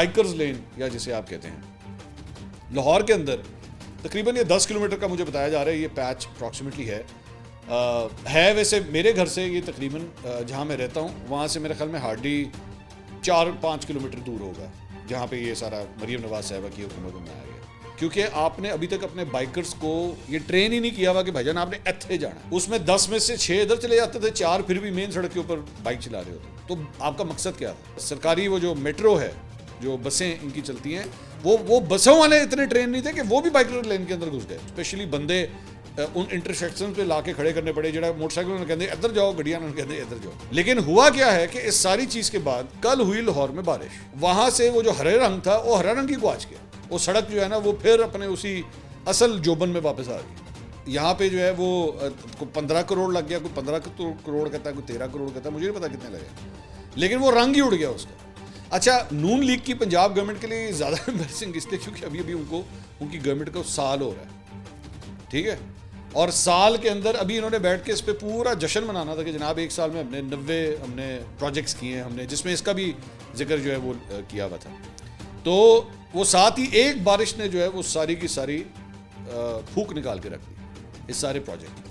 Bikers लेन या जिसे आप कहते हैं, लाहौर के अंदर तकरीबन ये 10 किलोमीटर का मुझे बताया जा रहा है ये पैच अप्रॉक्सीमेटली है वैसे मेरे घर से ये तकरीबन जहाँ मैं रहता हूँ वहाँ से मेरे ख्याल में हार्डली 4-5 किलोमीटर दूर होगा, जहाँ पे ये सारा मरीम नवाज साहिबा की हुकूमत में बनाया गया। क्योंकि आपने अभी तक अपने बाइकर्स को ये ट्रेन ही नहीं किया हुआ कि भाईजान आपने ऐथे जाना है। उसमें 10 में से 6 इधर चले जाते थे, 4 फिर भी मेन सड़क के ऊपर बाइक चला रहे होते। तो आपका मकसद क्या था? सरकारी वो जो मेट्रो है, जो बसें इनकी चलती हैं, वो बसों वाले इतने ट्रेन नहीं थे कि वो भी बाइकर लेन के अंदर घुस गए। स्पेशली बंदे उन इंटरसेक्शन पे लाके खड़े करने पड़े, जरा मोटरसाइकिल ने कहते इधर जाओ, गड्डियां ने कहते इधर जाओ। लेकिन हुआ क्या है कि इस सारी चीज के बाद कल हुई लाहौर में बारिश, वहां से वो जो हरे रंग था वो हरा रंग ही गुआच गया। वो सड़क जो है ना वो फिर अपने उसी असल जोबन में वापस आ गई। यहाँ पे जो है वो 15 करोड़ लग गया, कोई 15 करोड़ कहता है, कोई 13 करोड़ कहता है, मुझे नहीं पता कितने लगे, लेकिन वो रंग ही उड़ गया उसका। अच्छा, नून लीग की पंजाब गवर्नमेंट के लिए ज़्यादा एम्बैरेसिंग इसलिए क्योंकि अभी अभी उनकी गवर्नमेंट को साल हो रहा है, ठीक है, और साल के अंदर अभी इन्होंने बैठ के इस पर पूरा जश्न मनाना था कि जनाब 1 साल में हमने 90 हमने प्रोजेक्ट्स किए हैं, हमने, जिसमें इसका भी जिक्र जो है वो किया हुआ था। तो वो साथ ही एक बारिश ने जो है वो सारी की सारी फूक निकाल के रख दी इस सारे प्रोजेक्ट।